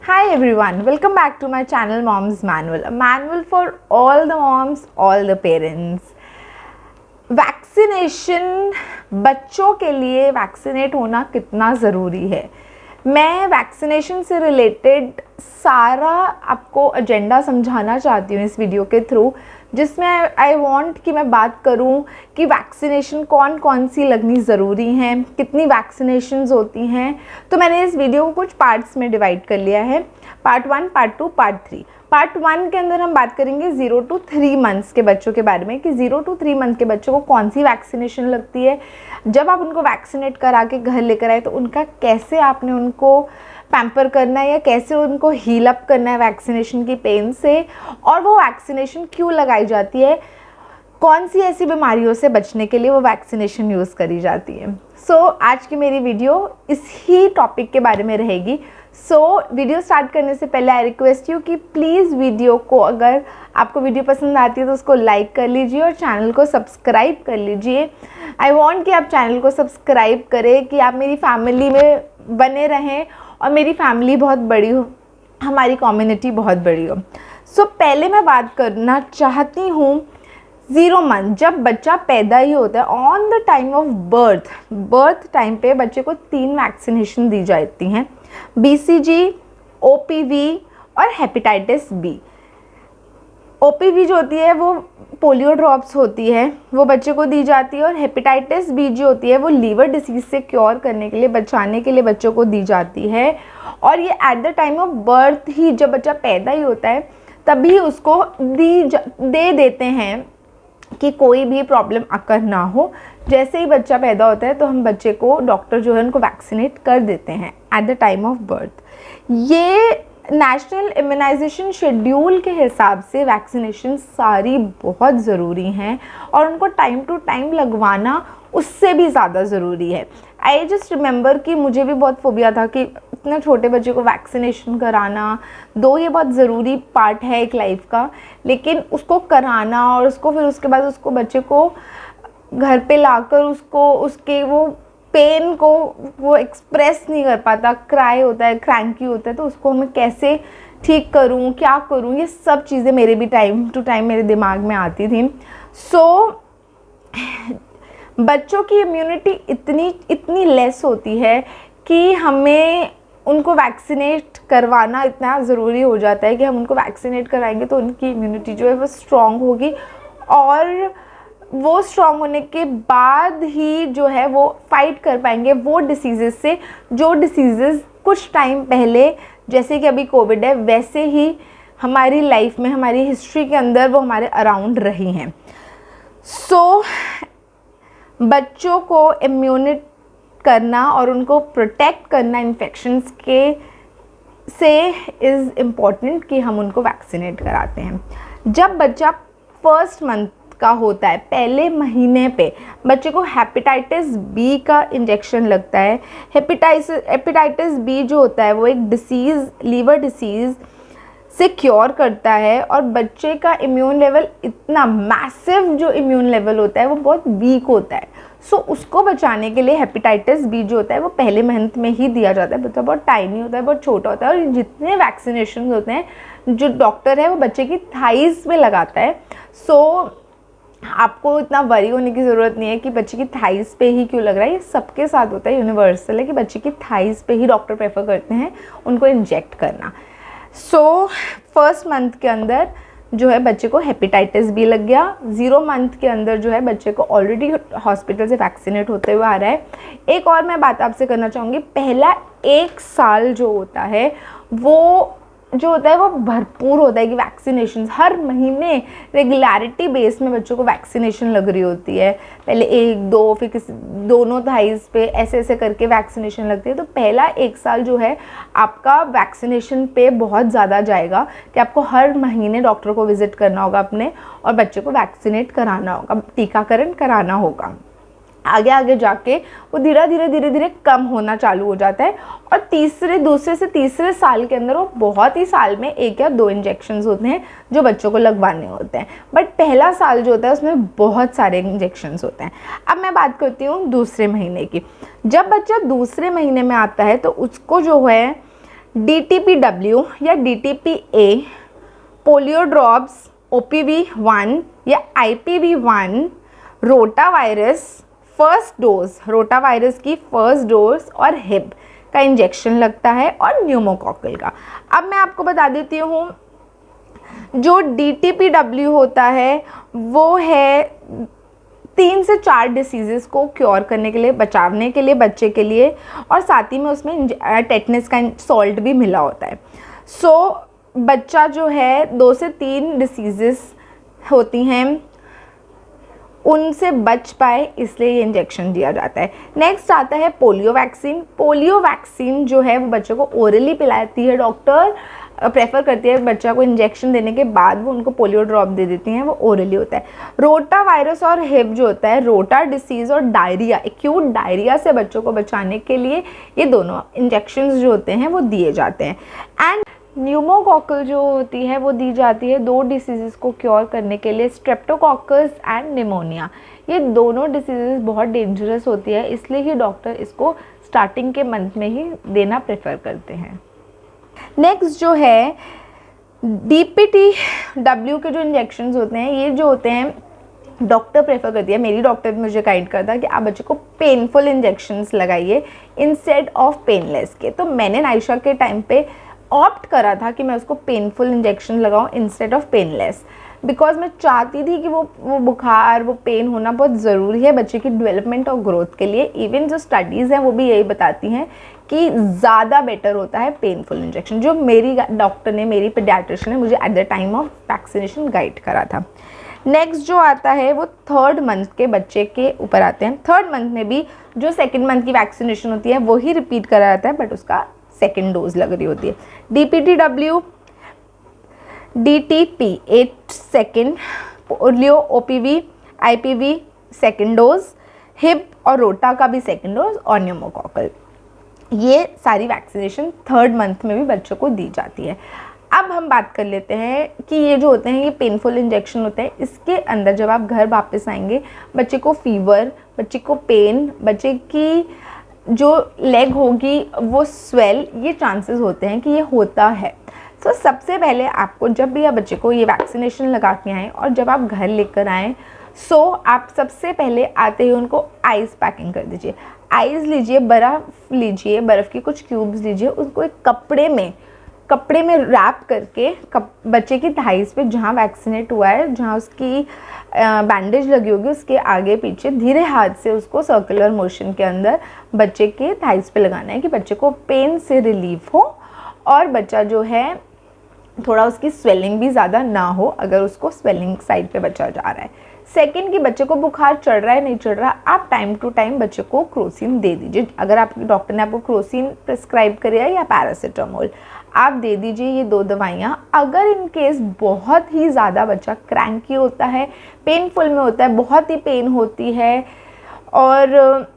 Hi everyone, welcome back to my channel Mom's Manual, a manual for all the moms, all the parents. Vaccination, बच्चों के लिए vaccinate होना कितना ज़रूरी है। मैं वैक्सीनेशन से रिलेटेड सारा आपको एजेंडा समझाना चाहती हूँ इस वीडियो के थ्रू, जिसमें आई वांट कि मैं बात करूँ कि वैक्सीनेशन कौन कौन सी लगनी ज़रूरी हैं, कितनी वैक्सीनेशंस होती हैं। तो मैंने इस वीडियो को कुछ पार्ट्स में डिवाइड कर लिया है, पार्ट 1, पार्ट 2, पार्ट 3। पार्ट 1 के अंदर हम बात करेंगे 0 to 3 मंथ्स के बच्चों के बारे में कि 0 to 3 मंथ के बच्चों को कौन सी वैक्सीनेशन लगती है। जब आप उनको वैक्सीनेट करा के घर लेकर आए तो उनका कैसे आपने उनको पैम्पर करना है या कैसे उनको हील अप करना है वैक्सीनेशन की पेन से, और वो वैक्सीनेशन क्यों लगाई जाती है, कौन सी ऐसी बीमारियों से बचने के लिए वो वैक्सीनेशन यूज़ करी जाती है। आज की मेरी वीडियो इसी टॉपिक के बारे में रहेगी। वीडियो स्टार्ट करने से पहले आई रिक्वेस्ट यू कि प्लीज़ वीडियो को, अगर आपको वीडियो पसंद आती है तो उसको लाइक कर लीजिए और चैनल को सब्सक्राइब कर लीजिए। आई वांट कि आप चैनल को सब्सक्राइब करें, कि आप मेरी फैमिली में बने रहें और मेरी फैमिली बहुत बड़ी हो, हमारी कम्युनिटी बहुत बड़ी हो। पहले मैं बात करना चाहती हूँ 0 मंथ, जब बच्चा पैदा ही होता है, on the time of birth time पे बच्चे को 3 वैक्सीनेशन दी जाती हैं, BCG, OPV और हेपेटाइटिस बी। OPV जो होती है वो पोलियो ड्रॉप्स होती है, वो बच्चे को दी जाती है, और हेपेटाइटिस बी जो होती है वो लीवर डिसीज़ से क्योर करने के लिए, बचाने के लिए बच्चों को दी जाती है। और ये at the time of birth ही, जब बच्चा पैदा ही होता है तभी उसको दे देते हैं कि कोई भी प्रॉब्लम अकर ना हो। जैसे ही बच्चा पैदा होता है तो हम बच्चे को, डॉक्टर जो है उनको वैक्सीनेट कर देते हैं eight the time of birth. ये नेशनल इम्यूनाइजेशन शेड्यूल के हिसाब से वैक्सीनेशन सारी बहुत ज़रूरी हैं और उनको टाइम टू टाइम लगवाना उससे भी ज़्यादा ज़रूरी है। आई जस्ट रिमेंबर कि मुझे भी बहुत फोबिया था कि इतना छोटे बच्चे को वैक्सीनेशन कराना, दो ये बहुत ज़रूरी पार्ट है एक लाइफ का, लेकिन उसको कराना और उसको फिर उसके बाद उसको बच्चे को घर पे लाकर उसको उसके वो पेन को वो एक्सप्रेस नहीं कर पाता, क्राई होता है, क्रैंकी होता है, तो उसको मैं कैसे ठीक करूं, क्या करूं, ये सब चीज़ें मेरे भी टाइम टू टाइम मेरे दिमाग में आती थी। बच्चों की इम्यूनिटी इतनी लेस होती है कि हमें उनको वैक्सीनेट करवाना इतना ज़रूरी हो जाता है कि हम उनको वैक्सीनेट कराएंगे तो उनकी इम्यूनिटी जो है वो स्ट्रॉन्ग होगी, और वो स्ट्रॉन्ग होने के बाद ही जो है वो फाइट कर पाएंगे वो डिसीज़ेस से, जो डिसीज़ेस कुछ टाइम पहले, जैसे कि अभी कोविड है, वैसे ही हमारी लाइफ में, हमारी हिस्ट्री के अंदर वो हमारे अराउंड रही हैं। बच्चों को इम्यूनिट करना और उनको प्रोटेक्ट करना इन्फेक्शंस के से इज़ इम्पॉर्टेंट कि हम उनको वैक्सीनेट कराते हैं। जब बच्चा फर्स्ट मंथ का होता है, पहले महीने पे बच्चे को हेपेटाइटिस बी का इंजेक्शन लगता है। हेपेटाइटिस बी जो होता है वो एक डिसीज़, लीवर डिसीज़ से क्योर करता है, और बच्चे का इम्यून लेवल इतना मैसिव, जो इम्यून लेवल होता है वो बहुत वीक होता है। उसको बचाने के लिए हेपेटाइटिस बी जो होता है वो पहले मंथ में ही दिया जाता है। बच्चा बहुत टाइनी होता है, बहुत छोटा होता है, और जितने वैक्सीनेशन होते हैं जो डॉक्टर है वो बच्चे की थाइस में लगाता है। आपको इतना वरी होने की ज़रूरत नहीं है कि बच्चे की थाइस पे ही क्यों लग रहा है, ये सबके साथ होता है, यूनिवर्सल है कि बच्चे की थाइस पे ही डॉक्टर प्रेफर करते हैं उनको इंजेक्ट करना। फर्स्ट मंथ के अंदर जो है बच्चे को हेपेटाइटिस बी लग गया। 0 मंथ के अंदर जो है बच्चे को ऑलरेडी हॉस्पिटल से वैक्सीनेट होते हुए आ रहा है। एक और मैं बात आपसे करना चाहूँगी, पहला 1 साल जो होता है वो भरपूर होता है कि वैक्सीनेशन हर महीने रेगुलरिटी बेस में बच्चों को वैक्सीनेशन लग रही होती है। पहले 1, 2, फिर किसी दोनों थाइस पे ऐसे करके वैक्सीनेशन लगती है। तो पहला 1 साल जो है आपका वैक्सीनेशन पे बहुत ज़्यादा जाएगा कि आपको हर महीने डॉक्टर को विजिट करना होगा अपने, और बच्चे को वैक्सीनेट कराना होगा, टीकाकरण कराना होगा। आगे जाके वो धीरे धीरे कम होना चालू हो जाता है, और दूसरे से तीसरे साल के अंदर वो बहुत ही साल में 1 या 2 इंजेक्शंस होते हैं जो बच्चों को लगवाने होते हैं। बट पहला साल जो होता है उसमें बहुत सारे इंजेक्शंस होते हैं। अब मैं बात करती हूँ दूसरे महीने की। जब बच्चा दूसरे महीने में आता है तो उसको जो है DTPW या DTPA, पोलियो ड्रॉप्स, OPV1 या IPV1, rota virus first dose, rota virus की फर्स्ट डोज और हिब का इंजेक्शन लगता है, और न्यूमोकॉकल का। अब मैं आपको बता देती हूँ, जो DTPW होता है वो है 3 से 4 डिसीज़ेस को क्योर करने के लिए, बचाने के लिए बच्चे के लिए, और साथ ही में उसमें टेटनस का सॉल्ट भी मिला होता है। सो बच्चा जो है 2 से 3 डिसीज़ेस होती हैं उनसे बच पाए, इसलिए ये इंजेक्शन दिया जाता है। नेक्स्ट आता है पोलियो वैक्सीन। पोलियो वैक्सीन जो है वो बच्चों को ओरली पिलाती है, डॉक्टर प्रेफर करती है बच्चा को इंजेक्शन देने के बाद वो उनको पोलियो ड्रॉप दे देती हैं, वो ओरली होता है। रोटा वायरस और हिब जो होता है, रोटा डिसीज़ और डायरिया, एक्यूट डायरिया से बच्चों को बचाने के लिए ये दोनों इंजेक्शंस जो होते हैं वो दिए जाते हैं। एंड न्यूमोकॉकल जो होती है वो दी जाती है 2 डिसीज़ को क्योर करने के लिए, स्ट्रेप्टोकॉकस एंड निमोनिया। ये दोनों डिसीज़ बहुत डेंजरस होती है, इसलिए ही डॉक्टर इसको स्टार्टिंग के मंथ में ही देना प्रेफर करते हैं। नेक्स्ट जो है DPTW के जो इंजेक्शंस होते हैं, ये जो होते हैं डॉक्टर प्रेफर करती है, मेरी डॉक्टर मुझे गाइड करता है कि आप बच्चे को पेनफुल इंजेक्शंस लगाइए इंस्टेड ऑफ पेनलेस के। तो मैंने नाइशा के टाइम पे ऑप्ट करा था कि मैं उसको पेनफुल इंजेक्शन लगाऊं इंस्टेड ऑफ पेनलेस, बिकॉज मैं चाहती थी कि वो बुखार, वो पेन होना बहुत ज़रूरी है बच्चे की डेवलपमेंट और ग्रोथ के लिए। इवन जो स्टडीज़ हैं वो भी यही बताती हैं कि ज़्यादा बेटर होता है पेनफुल इंजेक्शन, जो मेरी डॉक्टर ने, मेरी पीडियाट्रिशियन ने मुझे eight the time of vaccination guide करा था। नेक्स्ट जो आता है वो 3rd मंथ के बच्चे के ऊपर आते हैं। 3rd मंथ में भी जो 2nd मंथ की वैक्सीनेशन होती है वही रिपीट करा जाता है, बट उसका 2nd डोज लग रही होती है। DPTW, DTP 8 second, polio, OPV, IPV 2nd dose, Hib और रोटा का भी 2nd डोज, और न्यूमोकॉकल। ये सारी वैक्सीनेशन 3rd मंथ में भी बच्चों को दी जाती है। अब हम बात कर लेते हैं कि ये जो होते हैं ये पेनफुल इंजेक्शन होते हैं, इसके अंदर जब आप घर वापस आएंगे बच्चे को फीवर, बच्चे को पेन, बच्चे की जो लेग होगी वो स्वेल, ये चांसेस होते हैं कि ये होता है। तो सबसे पहले आपको जब भी आप बच्चे को ये वैक्सीनेशन लगा के आएँ और जब आप घर लेकर आएँ, आप सबसे पहले आते ही उनको आइस पैकिंग कर दीजिए। आइस लीजिए, बर्फ़ लीजिए, बर्फ़ की कुछ क्यूब्स लीजिए, उसको एक कपड़े में रैप करके बच्चे की थाइस पे जहाँ वैक्सीनेट हुआ है, जहाँ उसकी बैंडेज लगी होगी, उसके आगे पीछे धीरे हाथ से उसको सर्कुलर मोशन के अंदर बच्चे के थाइस पे लगाना है कि बच्चे को पेन से रिलीफ हो और बच्चा जो है थोड़ा उसकी स्वेलिंग भी ज़्यादा ना हो, अगर उसको स्वेलिंग साइड पे बच्चा जा रहा है। सेकंड कि बच्चे को बुखार चढ़ रहा है नहीं चढ़ रहा, आप टाइम टू टाइम बच्चे को क्रोसिन दे दीजिए। अगर आपके डॉक्टर ने आपको क्रोसिन प्रिस्क्राइब करी है या पैरासीटामोल, आप दे दीजिए ये 2 दवाइयाँ। अगर इन केस बहुत ही ज़्यादा बच्चा क्रैंकी होता है, पेनफुल में होता है, बहुत ही पेन होती है और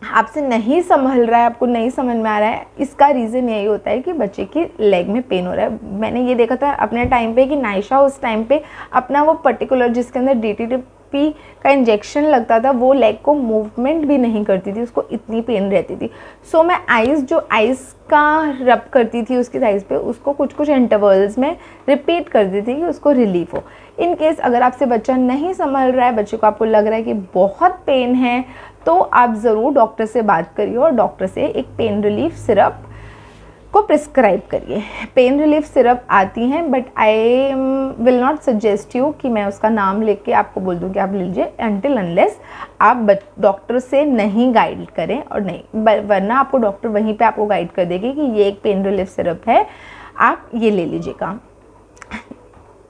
आपसे नहीं संभल रहा है, आपको नहीं समझ में आ रहा है, इसका रीज़न यही होता है कि बच्चे की लेग में पेन हो रहा है। मैंने ये देखा था अपने टाइम पे कि नाइशा उस टाइम पे अपना वो पर्टिकुलर जिसके अंदर DTP का इंजेक्शन लगता था वो लेग को मूवमेंट भी नहीं करती थी, उसको इतनी पेन रहती थी। सो मैं आइस का रब करती थी उसकी साइज़ पे, उसको कुछ इंटरवल्स में रिपीट करती थी कि उसको रिलीफ हो। इन केस अगर आपसे बच्चा नहीं संभल रहा है, बच्चे को आपको लग रहा है कि बहुत पेन है, तो आप ज़रूर डॉक्टर से बात करिए और डॉक्टर से एक पेन रिलीफ सिरप को प्रिस्क्राइब करिए। पेन रिलीफ सिरप आती हैं, but I will not suggest you कि मैं उसका नाम लेके आपको बोल दूँ कि आप लीजिए, अनटिल अनलेस आप डॉक्टर से नहीं गाइड करें, और नहीं वरना आपको डॉक्टर वहीं पे आपको गाइड कर देगी कि ये एक पेन रिलीफ सिरप है, आप ये ले लीजिएगा।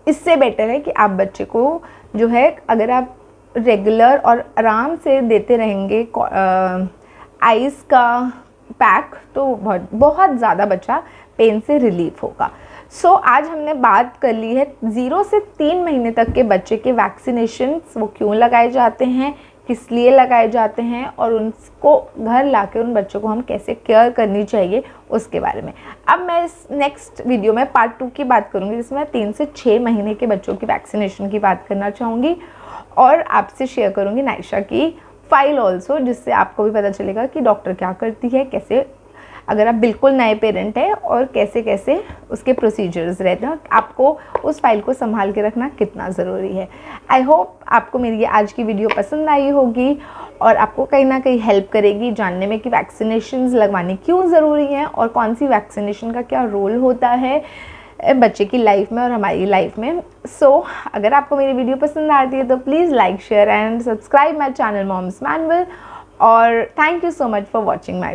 इससे बेटर है कि आप बच्चे को जो है अगर आप रेगुलर और आराम से देते रहेंगे आइस का पैक, तो बहुत ज़्यादा बच्चा पेन से रिलीफ होगा। आज हमने बात कर ली है 0 से 3 महीने तक के बच्चे के वैक्सीनेशंस वो क्यों लगाए जाते हैं, किस लिए लगाए जाते हैं, और उनको घर लाके उन बच्चों को हम कैसे केयर करनी चाहिए उसके बारे में। अब मैं इस नेक्स्ट वीडियो में पार्ट 2 की बात करूँगी, जिसमें 3 से 6 महीने के बच्चों की वैक्सीनेशन की बात करना चाहूँगी और आपसे शेयर करूँगी नाइशा की फाइल ऑल्सो, जिससे आपको भी पता चलेगा कि डॉक्टर क्या करती है, कैसे अगर आप बिल्कुल नए पेरेंट हैं, और कैसे कैसे उसके प्रोसीजर्स रहते हैं, आपको उस फाइल को संभाल के रखना कितना ज़रूरी है। आई होप आपको मेरी ये आज की वीडियो पसंद आई होगी और आपको कहीं ना कहीं हेल्प करेगी जानने में कि वैक्सीनेशंस लगवानी क्यों ज़रूरी हैं और कौन सी वैक्सीनेशन का क्या रोल होता है बच्चे की लाइफ में और हमारी लाइफ में। सो अगर आपको मेरी वीडियो पसंद आती है तो please like share and subscribe my channel moms manual. और thank you so much for watching my